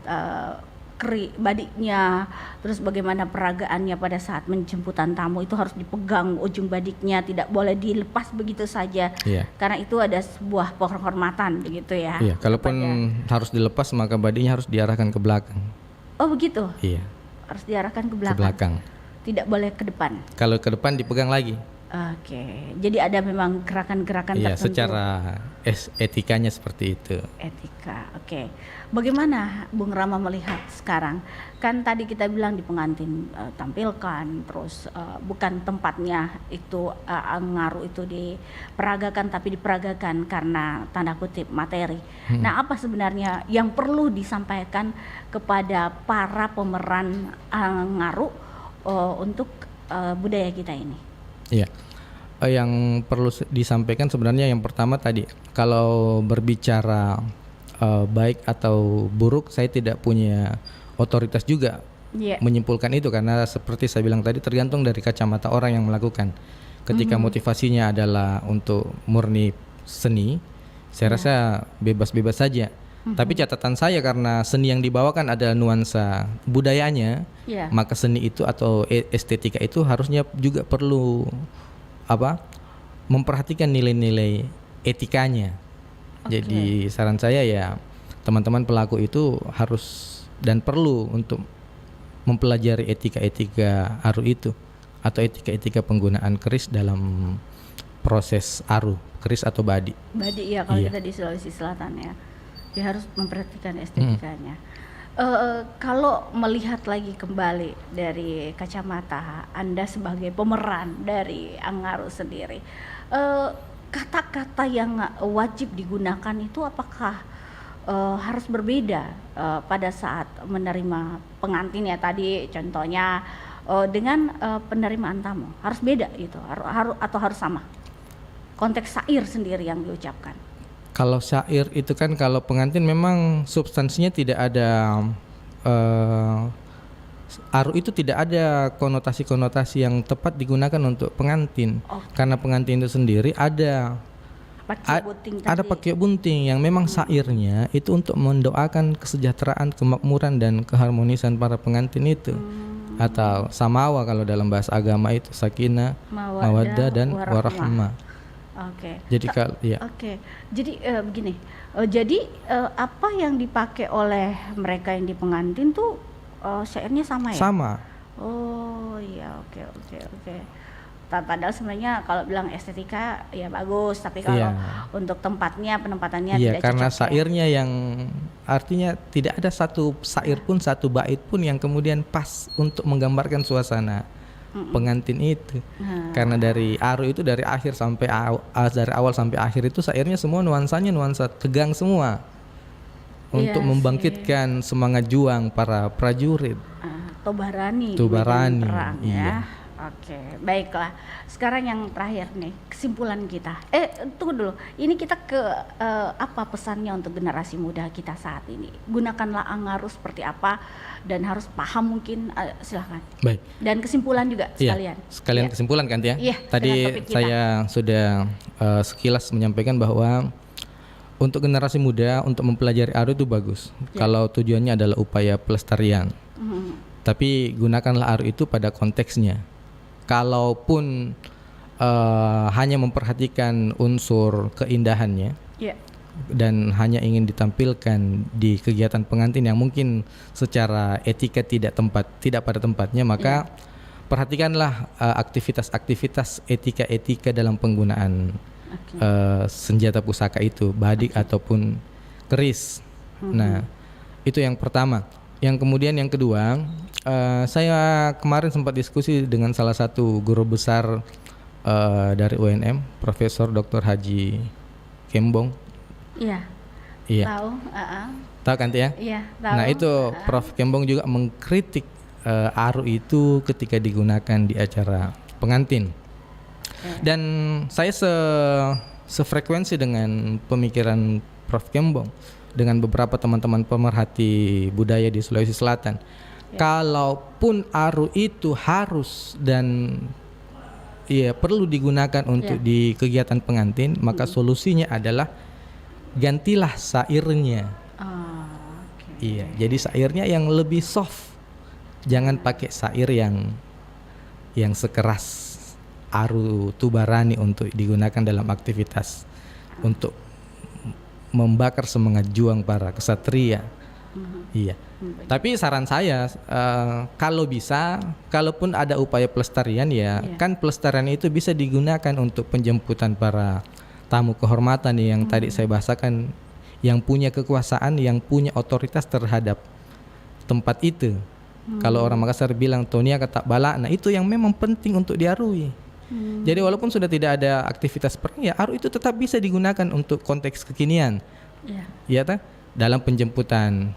badiknya, terus bagaimana peragaannya pada saat menjemputan tamu itu harus dipegang ujung badiknya, tidak boleh dilepas begitu saja. Iya. Karena itu ada sebuah penghormatan begitu ya. Iya, kalaupun harus dilepas maka badinya harus diarahkan ke belakang. Oh begitu. Iya. Harus diarahkan ke Ke belakang. belakang. Tidak boleh ke depan. Kalau ke depan dipegang lagi. Oke. Jadi ada memang gerakan-gerakan Iya, tertentu. secara etikanya seperti itu. Etika. Oke. Bagaimana Bung Rama melihat sekarang? Kan tadi kita bilang di pengantin tampilkan, terus bukan tempatnya itu ngaruh itu diperagakan, tapi diperagakan karena tanda kutip materi. Nah, apa sebenarnya yang perlu disampaikan kepada para pemeran ngaruh untuk budaya kita ini? Iya. Yang perlu disampaikan sebenarnya yang pertama tadi, kalau berbicara baik atau buruk, saya tidak punya otoritas juga menyimpulkan itu, karena seperti saya bilang tadi tergantung dari kacamata orang yang melakukan. Ketika motivasinya adalah untuk murni seni, saya rasa bebas-bebas saja. Tapi catatan saya, karena seni yang dibawakan ada nuansa budayanya, maka seni itu atau estetika itu harusnya juga perlu memperhatikan nilai-nilai etikanya. Jadi saran saya ya teman-teman pelaku itu harus dan perlu untuk mempelajari etika-etika aru itu atau etika-etika penggunaan keris dalam proses aru, keris atau badi. Badi ya kalau kita di Sulawesi Selatan ya. Dia harus memperhatikan estetikanya. Kalau melihat lagi kembali dari kacamata Anda sebagai pemeran dari Angaru sendiri, kata-kata yang wajib digunakan itu apakah harus berbeda pada saat menerima pengantin ya tadi contohnya dengan penerimaan tamu, harus beda gitu atau harus sama konteks syair sendiri yang diucapkan? Kalau syair itu kan kalau pengantin memang substansinya tidak ada aru itu tidak ada konotasi-konotasi yang tepat digunakan untuk pengantin. Karena pengantin itu sendiri ada pakai bunting yang memang syairnya itu untuk mendoakan kesejahteraan, kemakmuran dan keharmonisan para pengantin itu. Atau samawa kalau dalam bahasa agama itu sakinah, mawaddah dan warahmah. Oke. Jadi kalau ya. Oke. Jadi begini. Jadi apa yang dipakai oleh mereka yang di pengantin tuh syairnya sama ya? Sama. Oh iya, oke. Padahal sebenarnya kalau bilang estetika ya bagus, tapi kalau untuk penempatannya iya, tidak karena cocok. syairnya yang artinya tidak ada satu syair pun, satu bait pun yang kemudian pas untuk menggambarkan suasana pengantin itu. Karena dari aru itu dari akhir sampai dari awal sampai akhir itu syairnya semua nuansanya nuansa tegang semua. Untuk membangkitkan semangat juang para prajurit. Tobarani. Perang, iya. Ya. Oke, baiklah. Sekarang yang terakhir nih, kesimpulan kita. Tunggu dulu. Ini kita ke apa pesannya untuk generasi muda kita saat ini? Gunakanlah Angaru seperti apa dan harus paham mungkin. Silahkan. Baik. Dan kesimpulan juga sekalian. Sekalian kesimpulan kan ya. Iya, tadi saya sudah sekilas menyampaikan bahwa untuk generasi muda untuk mempelajari aru itu bagus. Kalau tujuannya adalah upaya pelestarian. Tapi gunakanlah aru itu pada konteksnya. Kalaupun hanya memperhatikan unsur keindahannya dan hanya ingin ditampilkan di kegiatan pengantin yang mungkin secara etika tidak pada tempatnya, maka perhatikanlah aktivitas-aktivitas etika dalam penggunaan senjata pusaka itu, badik ataupun keris. Nah, itu yang pertama. Yang kemudian yang kedua, saya kemarin sempat diskusi dengan salah satu guru besar dari UNM, Profesor Dr. Haji Kembong. Iya. Tahu. Tahu kan ya? Iya, tahu. Nah itu Prof Kembong juga mengkritik aru itu ketika digunakan di acara pengantin. Dan saya sefrekuensi dengan pemikiran Prof Kembong dengan beberapa teman-teman pemerhati budaya di Sulawesi Selatan. Kalaupun aru itu harus dan perlu digunakan untuk di kegiatan pengantin, maka solusinya adalah gantilah syairnya. Iya, jadi syairnya yang lebih soft. Jangan pakai syair yang sekeras aru tubarani untuk digunakan dalam aktivitas untuk membakar semangat juang para kesatria. Iya. Tapi saran saya kalau bisa, kalaupun ada upaya pelestarian kan pelestarian itu bisa digunakan untuk penjemputan para tamu kehormatan yang tadi saya bahasakan, yang punya kekuasaan, yang punya otoritas terhadap tempat itu. Kalau orang Makassar bilang tonia kata bala, nah itu yang memang penting untuk diarui. Jadi walaupun sudah tidak ada aktivitas perang, aru itu tetap bisa digunakan untuk konteks kekinian. Dalam penjemputan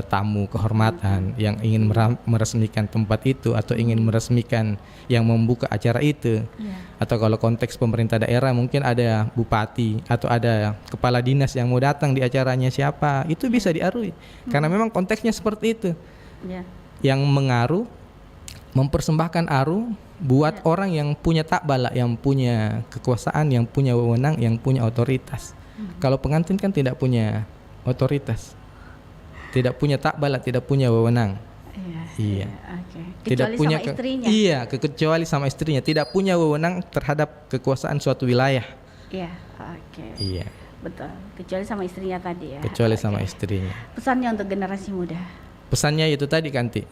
tamu kehormatan yang ingin meresmikan tempat itu atau ingin meresmikan yang membuka acara itu. Atau kalau konteks pemerintah daerah mungkin ada bupati atau ada kepala dinas yang mau datang di acaranya siapa, itu bisa diarui. Karena memang konteksnya seperti itu. Yang mengaru, mempersembahkan aru buat orang yang punya takbala, yang punya kekuasaan, yang punya wewenang, yang punya otoritas. Kalau pengantin kan tidak punya otoritas, tidak punya takbala, tidak punya wewenang. Tidak punya sama istrinya. Kecuali sama istrinya, tidak punya wewenang terhadap kekuasaan suatu wilayah. Betul. Kecuali sama istrinya tadi ya. Kecuali sama istrinya. Pesannya untuk generasi muda. Pesannya itu tadi Kanti,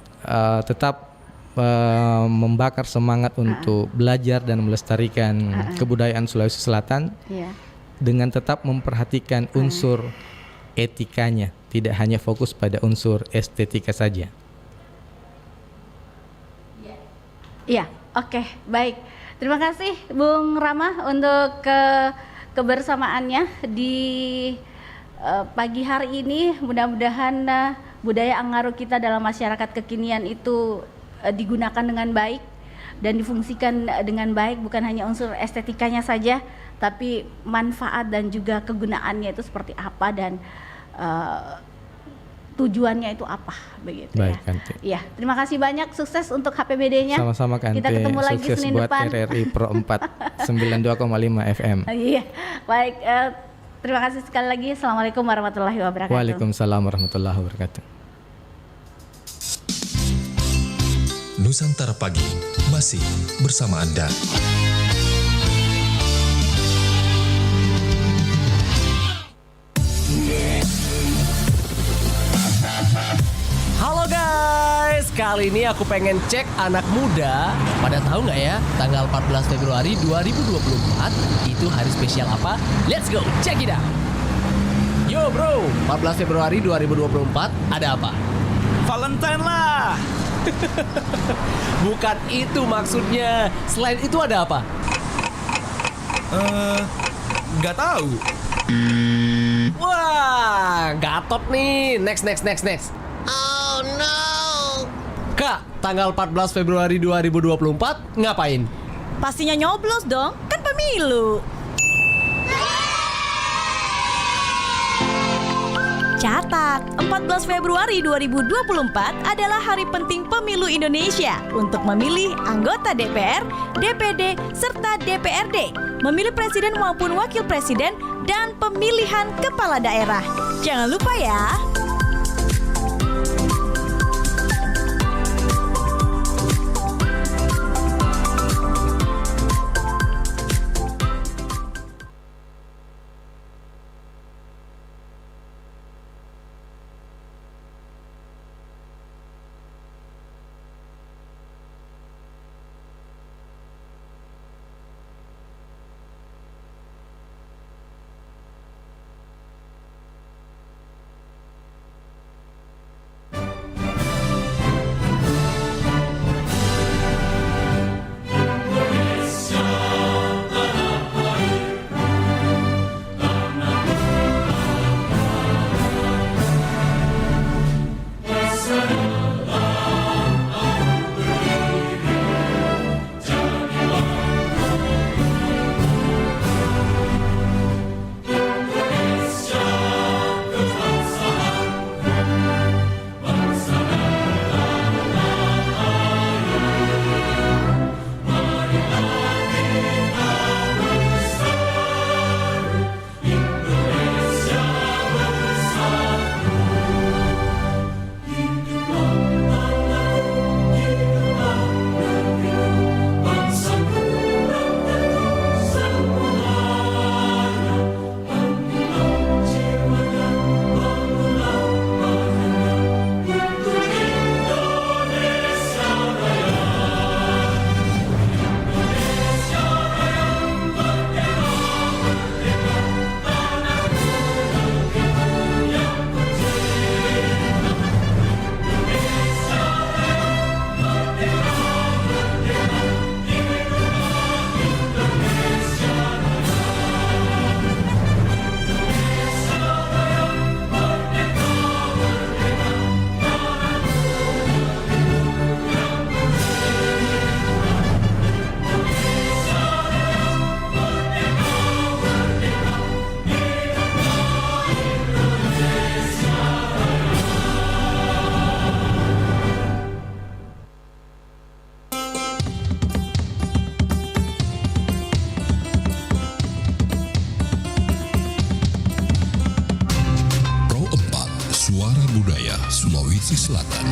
tetap membakar semangat untuk belajar dan melestarikan kebudayaan Sulawesi Selatan dengan tetap memperhatikan unsur etikanya, tidak hanya fokus pada unsur estetika saja. Oke, baik. Terima kasih Bung Rama untuk kebersamaannya di pagi hari ini. Mudah-mudahan budaya Angaru kita dalam masyarakat kekinian itu digunakan dengan baik dan difungsikan dengan baik, bukan hanya unsur estetikanya saja, tapi manfaat dan juga kegunaannya itu seperti apa dan tujuannya itu apa begitu. Baik, ya. Kante. Iya, terima kasih banyak, sukses untuk HPBD-nya. Sama-sama, Kante. Kita ketemu lagi Sukses Senin buat depan. RRI Pro 4 92,5 FM. Iya, baik. Terima kasih sekali lagi. Assalamualaikum warahmatullahi wabarakatuh. Waalaikumsalam warahmatullahi wabarakatuh. Nusantara Pagi masih bersama Anda. Halo guys, kali ini aku pengen cek anak muda. Pada tahu nggak ya, tanggal 14 Februari 2024 itu hari spesial apa? Let's go, check it out. Yo bro, 14 Februari 2024 ada apa? Valentine lah. Bukan itu maksudnya. Selain itu ada apa? Nggak tahu. Wah, gatot nih. Next. Oh no. Kak, tanggal 14 Februari 2024 ngapain? Pastinya nyoblos dong, kan pemilu. Catat, 14 Februari 2024 adalah hari penting pemilu Indonesia untuk memilih anggota DPR, DPD, serta DPRD, memilih presiden maupun wakil presiden, dan pemilihan kepala daerah. Jangan lupa ya. Pro 4 Suara Budaya Sulawesi Selatan.